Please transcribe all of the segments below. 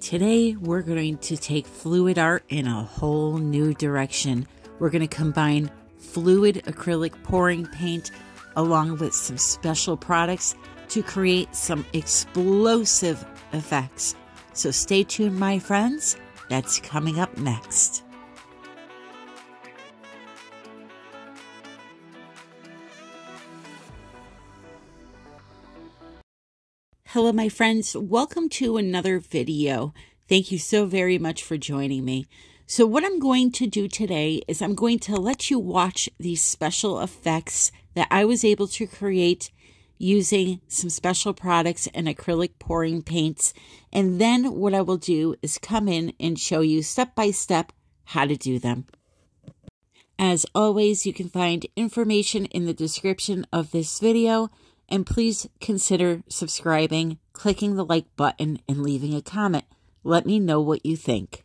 Today, we're going to take fluid art in a whole new direction. We're going to combine fluid acrylic pouring paint along with some special products to create some explosive effects. So stay tuned, my friends. That's coming up next. Hello, my friends. Welcome to another video. Thank you so very much for joining me. So what I'm going to do today is I'm going to let you watch these special effects that I was able to create using some special products and acrylic pouring paints. And then what I will do is come in and show you step by step how to do them. As always, you can find information in the description of this video. And please consider subscribing, clicking the like button, and leaving a comment. Let me know what you think.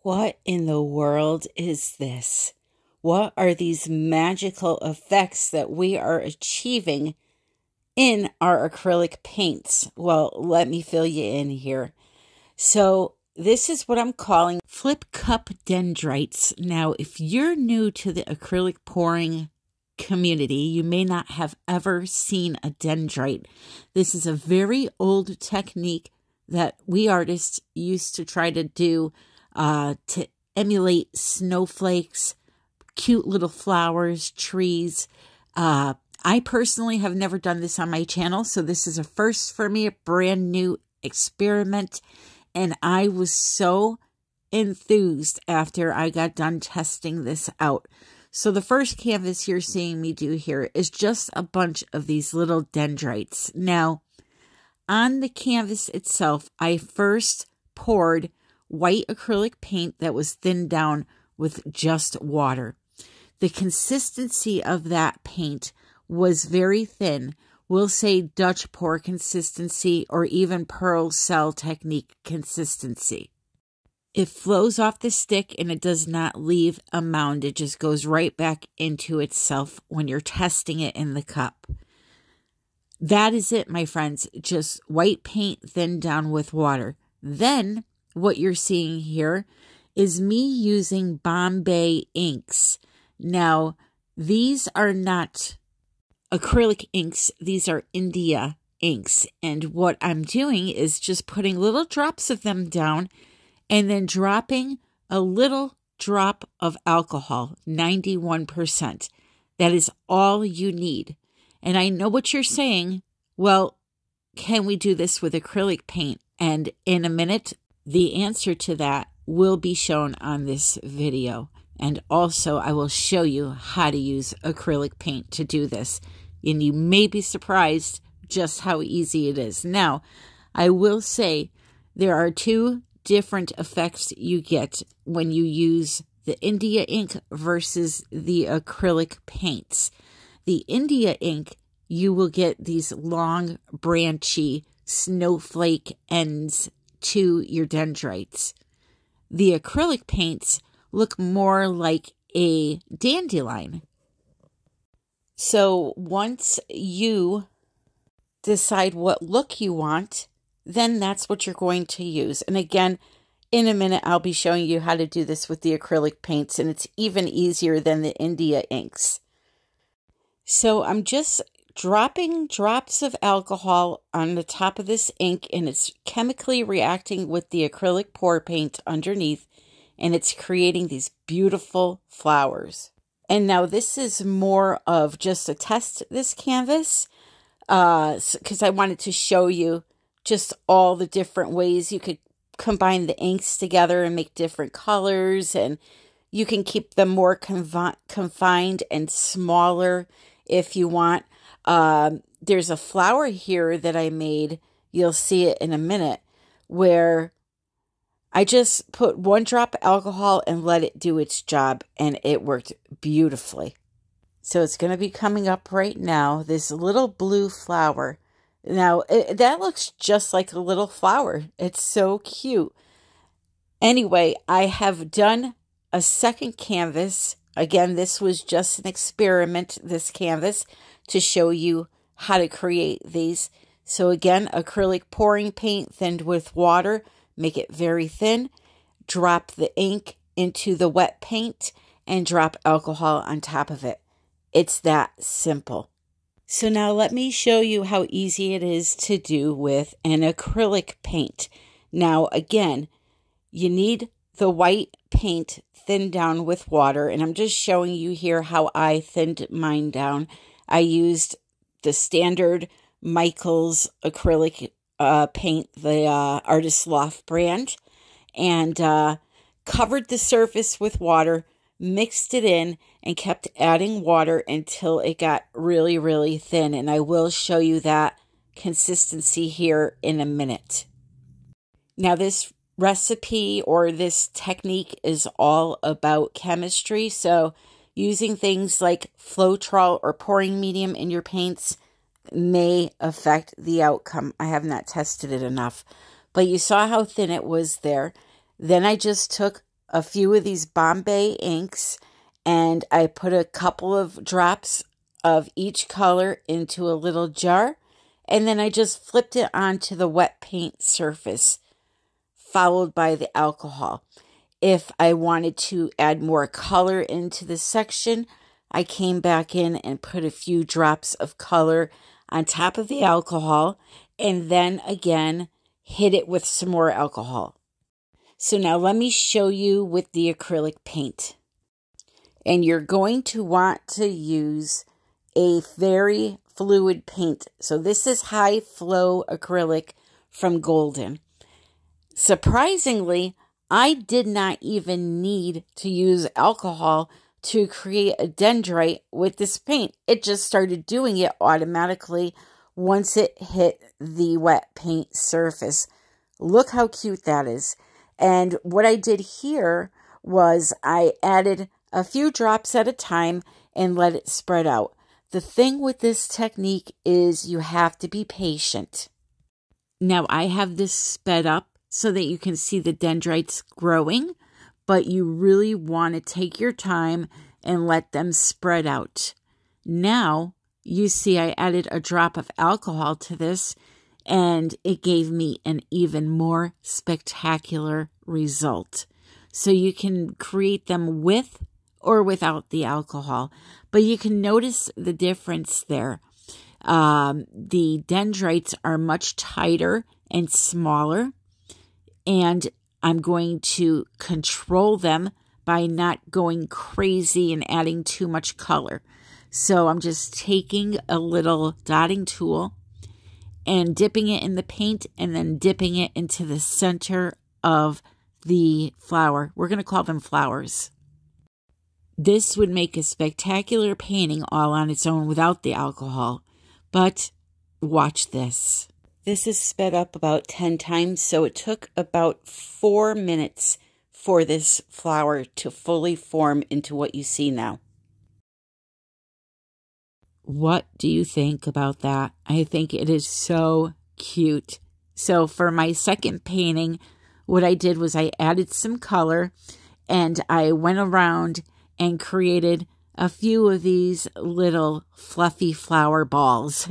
What in the world is this? What are these magical effects that we are achieving in our acrylic paints? Well, let me fill you in here. So this is what I'm calling flip cup dendrites. Now, if you're new to the acrylic pouring community, you may not have ever seen a dendrite. This is a very old technique that we artists used to try to do to emulate snowflakes, cute little flowers, trees. I personally have never done this on my channel, so this is a first for me, a brand new experiment, and I was so enthused after I got done testing this out. So the first canvas you're seeing me do here is just a bunch of these little dendrites. Now, on the canvas itself, I first poured white acrylic paint that was thinned down with just water. The consistency of that paint was very thin, we'll say Dutch pour consistency or even Pearl cell technique consistency. It flows off the stick and it does not leave a mound. It just goes right back into itself when you're testing it in the cup. That is it, my friends. Just white paint thinned down with water. Then what you're seeing here is me using Bombay inks. Now, these are not acrylic inks. These are India inks. And what I'm doing is just putting little drops of them down and then dropping a little drop of alcohol, 91%. That is all you need. And I know what you're saying. Well, can we do this with acrylic paint? And in a minute, the answer to that will be shown on this video. And also, I will show you how to use acrylic paint to do this. And you may be surprised just how easy it is. Now, I will say there are two different effects you get when you use the India ink versus the acrylic paints. The India ink, you will get these long, branchy snowflake ends to your dendrites. The acrylic paints look more like a dandelion. So once you decide what look you want, then that's what you're going to use. And again, in a minute, I'll be showing you how to do this with the acrylic paints, and it's even easier than the India inks. So I'm just dropping drops of alcohol on the top of this ink, and it's chemically reacting with the acrylic pour paint underneath, and it's creating these beautiful flowers. And now this is more of just a test, this canvas, because I wanted to show you just all the different ways you could combine the inks together and make different colors, and you can keep them more confined and smaller if you want. There's a flower here that I made, you'll see it in a minute, where I just put 1 drop of alcohol and let it do its job, and it worked beautifully. So it's going to be coming up right now, this little blue flower. Now, that looks just like a little flower. It's so cute. Anyway, I have done a second canvas. Again, this was just an experiment, this canvas, to show you how to create these. So again, acrylic pouring paint thinned with water. Make it very thin. Drop the ink into the wet paint and drop alcohol on top of it. It's that simple. So now let me show you how easy it is to do with an acrylic paint. Now again, you need the white paint thinned down with water, and I'm just showing you here how I thinned mine down. I used the standard Michaels acrylic paint, the Artist Loft brand, and covered the surface with water, mixed it in, and kept adding water until it got really, really thin. And I will show you that consistency here in a minute. Now, this recipe or this technique is all about chemistry. So using things like Floetrol or pouring medium in your paints may affect the outcome. I have not tested it enough, but you saw how thin it was there. Then I just took a few of these Bombay inks and I put a couple of drops of each color into a little jar, and then I just flipped it onto the wet paint surface, followed by the alcohol. If I wanted to add more color into the section, I came back in and put a few drops of color on top of the alcohol, and then again hit it with some more alcohol. So now let me show you with the acrylic paint. And you're going to want to use a very fluid paint. So this is High Flow Acrylic from Golden. Surprisingly, I did not even need to use alcohol to create a dendrite with this paint. It just started doing it automatically once it hit the wet paint surface. Look how cute that is. And what I did here was I added a few drops at a time and let it spread out. The thing with this technique is you have to be patient. Now, I have this sped up so that you can see the dendrites growing, but you really want to take your time and let them spread out. Now, you see I added a drop of alcohol to this, and it gave me an even more spectacular result. So you can create them with or without the alcohol, but you can notice the difference there. The dendrites are much tighter and smaller, and I'm going to control them by not going crazy and adding too much color. So I'm just taking a little dotting tool and dipping it in the paint and then dipping it into the center of the flower. We're going to call them flowers. This would make a spectacular painting all on its own without the alcohol. But watch this. This is sped up about 10 times, so it took about 4 minutes for this flower to fully form into what you see now. What do you think about that? I think it is so cute. So for my second painting, what I did was I added some color and I went around and created a few of these little fluffy flower balls.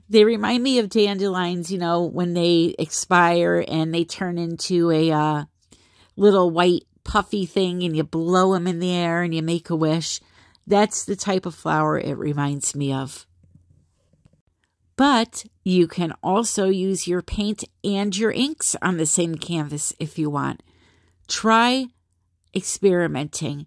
They remind me of dandelions, you know, when they expire and they turn into a little white puffy thing and you blow them in the air and you make a wish. That's the type of flower it reminds me of. But you can also use your paint and your inks on the same canvas if you want. Try experimenting.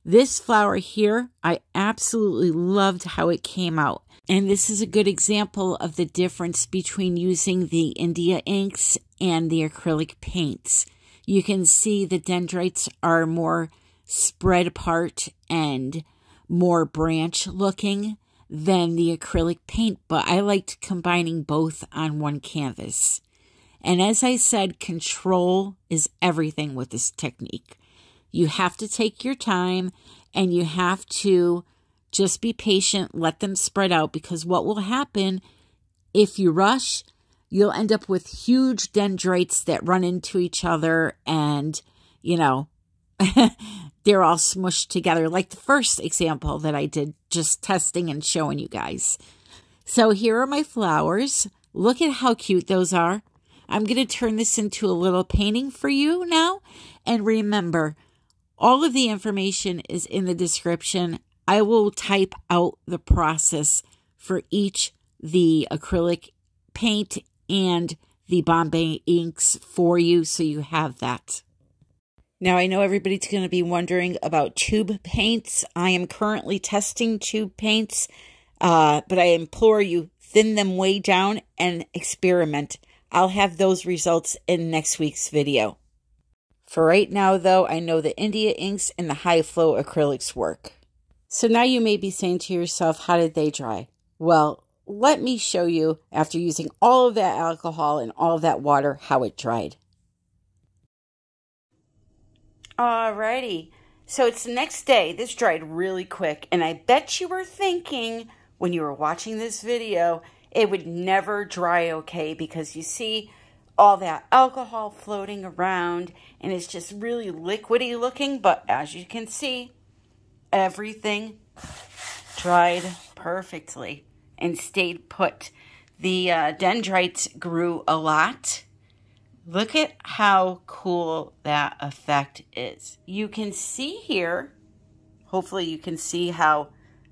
This flower here, I absolutely loved how it came out. And this is a good example of the difference between using the India inks and the acrylic paints. You can see the dendrites are more spread apart and more branch looking than the acrylic paint, but I liked combining both on one canvas. And as I said, control is everything with this technique. You have to take your time and you have to just be patient, let them spread out, because what will happen if you rush, you'll end up with huge dendrites that run into each other and, you know, they're all smushed together, like the first example that I did, just testing and showing you guys. So here are my flowers. Look at how cute those are. I'm going to turn this into a little painting for you now. And remember, all of the information is in the description. I will type out the process for each, the acrylic paint and the Bombay inks for you, so you have that. Now, I know everybody's going to be wondering about tube paints. I am currently testing tube paints, but I implore you, thin them way down and experiment. I'll have those results in next week's video. For right now, though, I know the India inks and the high flow acrylics work. So now you may be saying to yourself, how did they dry? Well, let me show you, after using all of that alcohol and all of that water, how it dried. Alrighty, so it's the next day. This dried really quick, and I bet you were thinking when you were watching this video, it would never dry okay, because you see all that alcohol floating around, and it's just really liquidy looking, but as you can see, everything dried perfectly and stayed put. The dendrites grew a lot. Look at how cool that effect is. You can see here, hopefully you can see how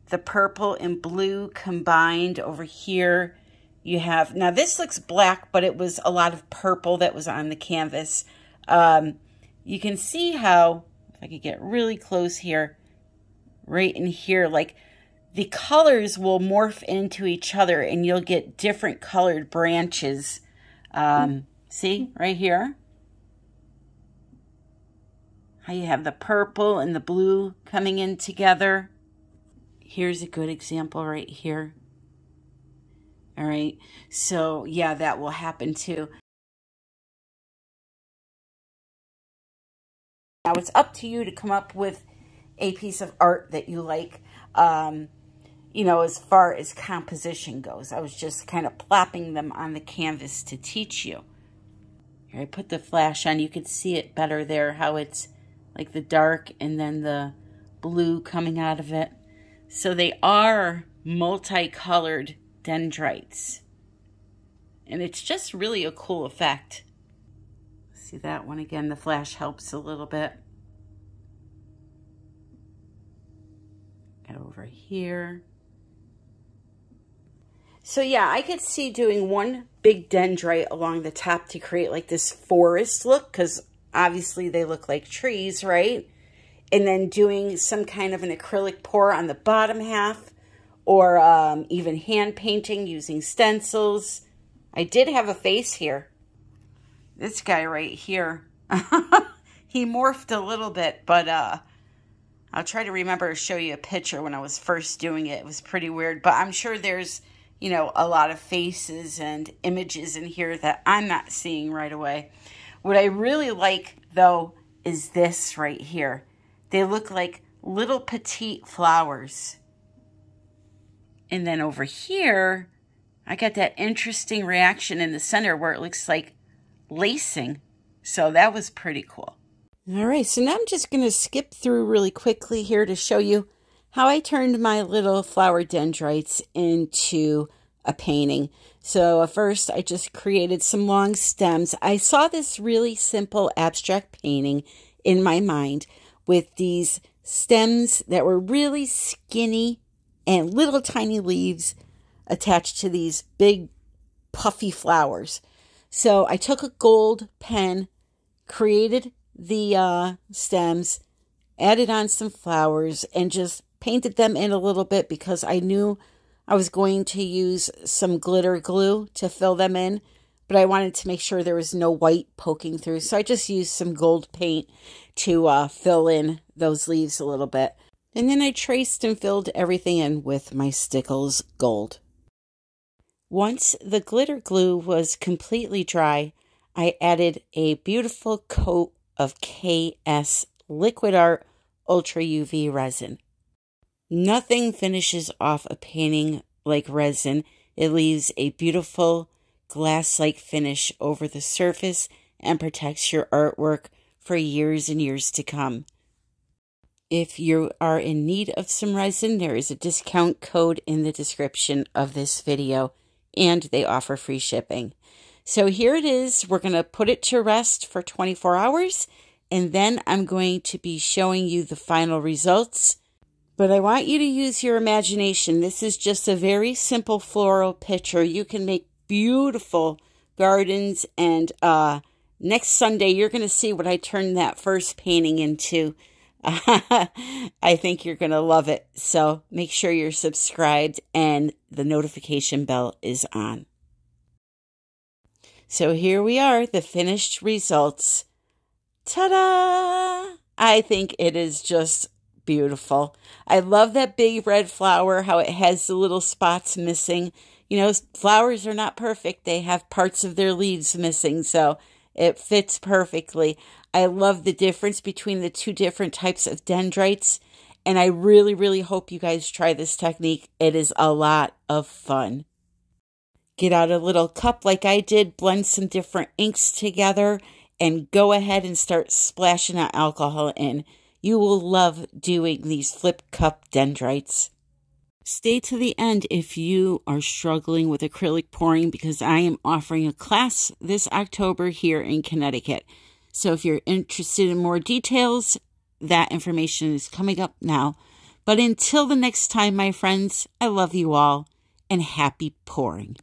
the purple and blue combined over here. You have, now this looks black, but it was a lot of purple that was on the canvas. You can see how, if I could get really close here, right in here, like the colors will morph into each other and you'll get different colored branches. See, right here, how you have the purple and the blue coming in together. Here's a good example right here. All right, so yeah, that will happen too. Now it's up to you to come up with a piece of art that you like. as far as composition goes. I was just kind of plopping them on the canvas to teach you. Here, I put the flash on. You could see it better there, how it's like the dark and then the blue coming out of it. So they are multicolored dendrites. And it's just really a cool effect. See that one again? The flash helps a little bit. Got over here. So yeah, I could see doing one big dendrite along the top to create like this forest look, because obviously they look like trees, right? And then doing some kind of an acrylic pour on the bottom half, or even hand painting using stencils. I did have a face here. This guy right here, he morphed a little bit, but I'll try to remember to show you a picture when I was first doing it. It was pretty weird, but I'm sure there's, a lot of faces and images in here that I'm not seeing right away. What I really like, though, is this right here. They look like little petite flowers. And then over here, I got that interesting reaction in the center where it looks like lacing. So that was pretty cool. All right, so now I'm just going to skip through really quickly here to show you how I turned my little flower dendrites into a painting. So first, I just created some long stems. I saw this really simple abstract painting in my mind with these stems that were really skinny and little tiny leaves attached to these big puffy flowers. So I took a gold pen, created the stems, added on some flowers, and just painted them in a little bit because I knew I was going to use some glitter glue to fill them in, but I wanted to make sure there was no white poking through. So I just used some gold paint to fill in those leaves a little bit. And then I traced and filled everything in with my Stickles Gold. Once the glitter glue was completely dry, I added a beautiful coat of KS Liquid Art Ultra UV resin. Nothing finishes off a painting like resin. It leaves a beautiful glass-like finish over the surface and protects your artwork for years and years to come. If you are in need of some resin, there is a discount code in the description of this video, and they offer free shipping. So here it is. We're going to put it to rest for 24 hours, and then I'm going to be showing you the final results. But I want you to use your imagination. This is just a very simple floral picture. You can make beautiful gardens, and next Sunday you're going to see what I turned that first painting into. I think you're going to love it. So make sure you're subscribed and the notification bell is on. So here we are, the finished results. Ta-da! I think it is just beautiful. I love that big red flower, how it has the little spots missing. Flowers are not perfect. They have parts of their leaves missing, so it fits perfectly. I love the difference between the two different types of dendrites, and I really, really hope you guys try this technique. It is a lot of fun. Get out a little cup like I did, blend some different inks together, and go ahead and start splashing that alcohol in. You will love doing these flip cup dendrites. Stay to the end if you are struggling with acrylic pouring, because I am offering a class this October here in Connecticut. So if you're interested in more details, that information is coming up now. But until the next time, my friends, I love you all and happy pouring.